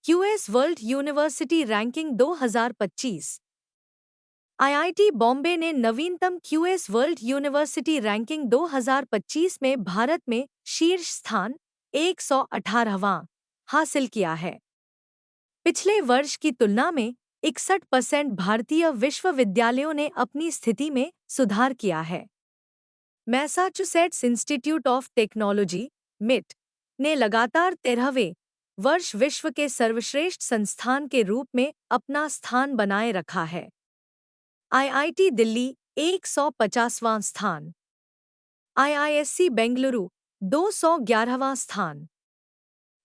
QS world university ranking 2025। IIT Bombay ने नवीनतम QS world university ranking 2025 में भारत में शीर्ष स्थान 118वां हासिल किया है। पिछले वर्ष की तुलना में 61% भारतीय विश्वविद्यालयों ने अपनी स्थिति में सुधार किया है। मैसाचुसेट्स इंस्टीट्यूट ऑफ टेक्नोलॉजी मिट ने लगातार 13वें वर्ष विश्व के सर्वश्रेष्ठ संस्थान के रूप में अपना स्थान बनाए रखा है। आईआईटी दिल्ली 150वां स्थान, आईआईएससी बेंगलुरु 211वां स्थान,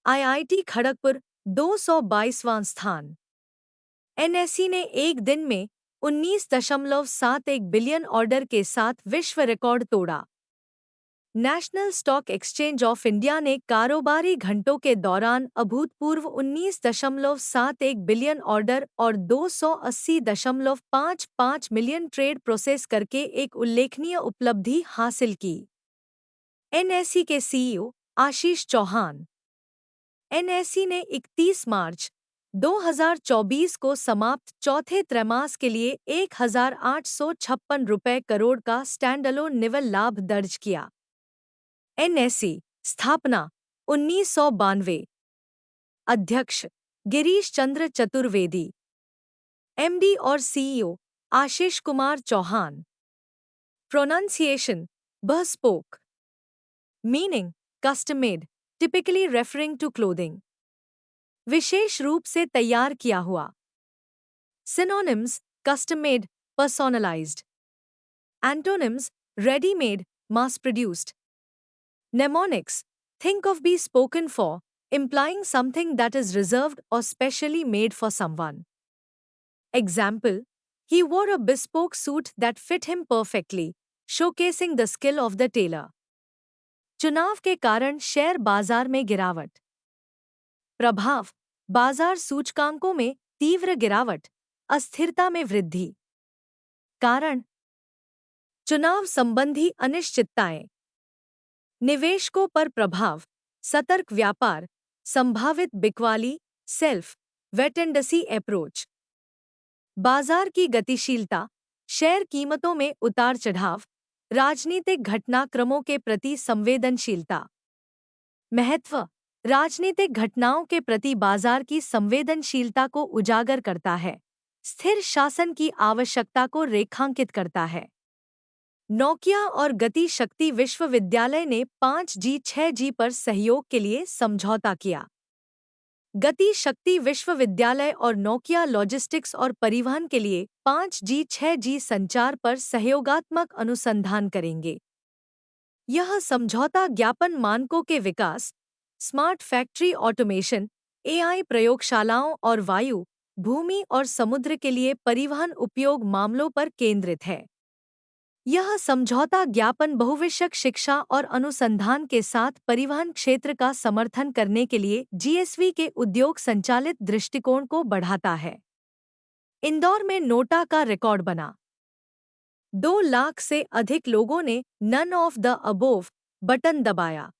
आईआईटी खड़गपुर 222वां स्थान। एनएसई ने एक दिन में 19.71 बिलियन ऑर्डर के साथ विश्व रिकॉर्ड तोड़ा। National stock exchange of India ने कारोबारी घंटों के दौरान अभूतपूर्व 19.71 बिलियन ऑर्डर और 280.55 मिलियन ट्रेड प्रोसेस करके एक उल्लेखनीय उपलब्धि हासिल की। एनएसई के सीईओ आशीष चौहान। एनएसई ने 31 मार्च 2024 को समाप्त चौथे त्रैमास के लिए 1,856 रुपये करोड़ का स्टैंडअलोन निवल लाभ दर्ज किया। एनएसई स्थापना 1992। अध्यक्ष गिरीश चंद्र चतुर्वेदी। एमडी और CEO Ashish Kumar Chauhan. Pronunciation bespoke, meaning custom made, typically referring to clothing, विशेष रूप से तैयार किया हुआ। Synonyms custom made, personalised. Antonyms ready made, mass produced. Mnemonics, think of be spoken for, implying something that is reserved or specially made for someone. Example, he wore a bespoke suit that fit him perfectly, showcasing the skill of the tailor. चुनाव के कारण share बाजार में गिरावट। प्रभाव, बाजार सूचकांकों में तीव्र गिरावट, अस्थिरता में वृद्धि। कारण, चुनाव संबंधी अनिश्चितताएं, निवेशकों पर प्रभाव, सतर्क व्यापार, संभावित बिकवाली, सेल्फ वेटेंडसी अप्रोच। बाजार की गतिशीलता, शेयर कीमतों में उतार चढ़ाव, राजनीतिक घटनाक्रमों के प्रति संवेदनशीलता। महत्व, राजनीतिक घटनाओं के प्रति बाजार की संवेदनशीलता को उजागर करता है, स्थिर शासन की आवश्यकता को रेखांकित करता है। नोकिया और गति शक्ति विश्वविद्यालय ने 5G 6G पर सहयोग के लिए समझौता किया। गति शक्ति विश्वविद्यालय और नोकिया लॉजिस्टिक्स और परिवहन के लिए 5G 6G संचार पर सहयोगात्मक अनुसंधान करेंगे। यह समझौता ज्ञापन मानकों के विकास, स्मार्ट फैक्ट्री ऑटोमेशन, एआई प्रयोगशालाओं और वायु, भूमि और समुद्र के लिए परिवहन उपयोग मामलों पर केंद्रित है। यह समझौता ज्ञापन बहुविषयक शिक्षा और अनुसंधान के साथ परिवहन क्षेत्र का समर्थन करने के लिए जीएसवी के उद्योग संचालित दृष्टिकोण को बढ़ाता है। इंदौर में नोटा का रिकॉर्ड बना। 2 लाख से अधिक लोगों ने none of the above button दबाया।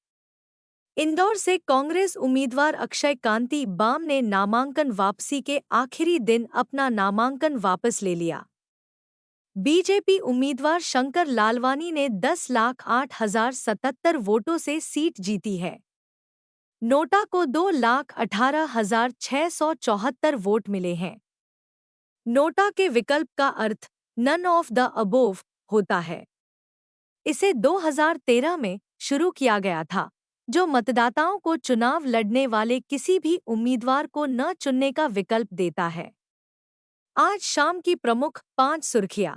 इंदौर से कांग्रेस उम्मीदवार अक्षय कांति बाम ने नामांकन वापसी के आखिरी दिन अपना नामांकन वापस ले लिया। बीजेपी उम्मीदवार शंकर लालवानी ने 10,08,077 वोटों से सीट जीती है। नोटा को 2,18,674 वोट मिले हैं। नोटा के विकल्प का अर्थ नन ऑफ द अबोव होता है। इसे 2013 में शुरू किया गया था, जो मतदाताओं को चुनाव लड़ने वाले किसी भी उम्मीदवार को न चुनने का विकल्प देता है। आज शाम की प्रमुख 5 सुर्खियां।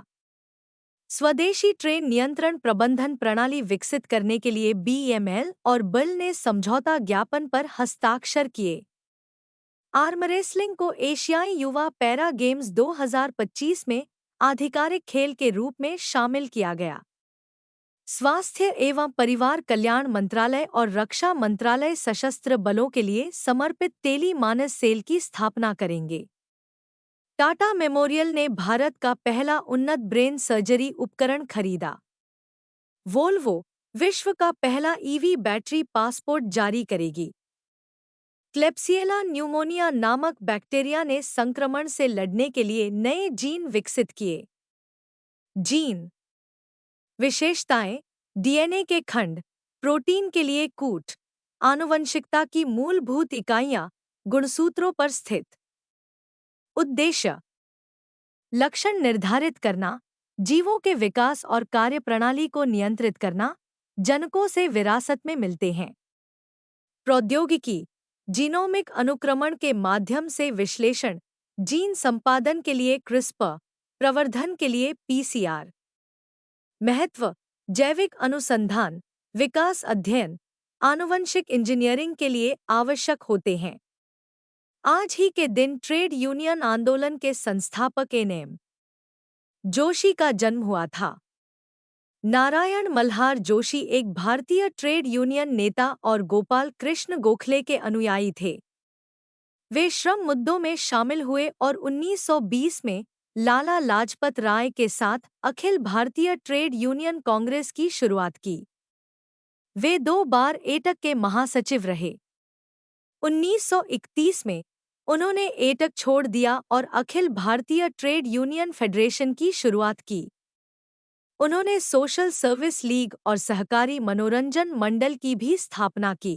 स्वदेशी ट्रेन नियंत्रण प्रबंधन प्रणाली विकसित करने के लिए बीईएमएल और बिल ने समझौता ज्ञापन पर हस्ताक्षर किए। आर्मरेसलिंग को एशियाई युवा पैरा गेम्स 2025 में आधिकारिक खेल के रूप में शामिल किया गया। स्वास्थ्य एवं परिवार कल्याण मंत्रालय और रक्षा मंत्रालय सशस्त्र बलों के लिए समर्पित टेली मानस सेल की स्थापना करेंगे। टाटा मेमोरियल ने भारत का पहला उन्नत ब्रेन सर्जरी उपकरण खरीदा। वोल्वो विश्व का पहला ईवी बैटरी पासपोर्ट जारी करेगी। क्लेब्सिएला न्यूमोनिया नामक बैक्टीरिया ने संक्रमण से लड़ने के लिए नए जीन विकसित किए। जीन विशेषताएं: डीएनए के खंड, प्रोटीन के लिए कूट, आनुवंशिकता की मूलभूत इकाइयां, गुणसूत्रों पर स्थित। उद्देश्य: लक्षण निर्धारित करना, जीवों के विकास और कार्यप्रणाली को नियंत्रित करना, जनकों से विरासत में मिलते हैं। प्रौद्योगिकी: जीनोमिक अनुक्रमण के माध्यम से विश्लेषण, जीन संपादन के लिए क्रिस्पर, प्रवर्धन के लिए पीसीआर। महत्व: जैविक अनुसंधान, विकास अध्ययन, आनुवंशिक इंजीनियरिंग के लिए आवश्यक होते हैं। आज ही के दिन ट्रेड यूनियन आंदोलन के संस्थापक एन.एम. जोशी का जन्म हुआ था। नारायण मल्हार जोशी एक भारतीय ट्रेड यूनियन नेता और गोपाल कृष्ण गोखले के अनुयायी थे। वे श्रम मुद्दों में शामिल हुए और 1920 में लाला लाजपत राय के साथ अखिल भारतीय ट्रेड यूनियन कांग्रेस की शुरुआत की। वे 2 बार एटक के महासचिव रहे। 1931 में उन्होंने एटक छोड़ दिया और Akhil Bharatiya trade union federation की शुरुआत की। उन्होंने सोशल सर्विस लीग और सहकारी मनोरंजन मंडल की भी स्थापना की।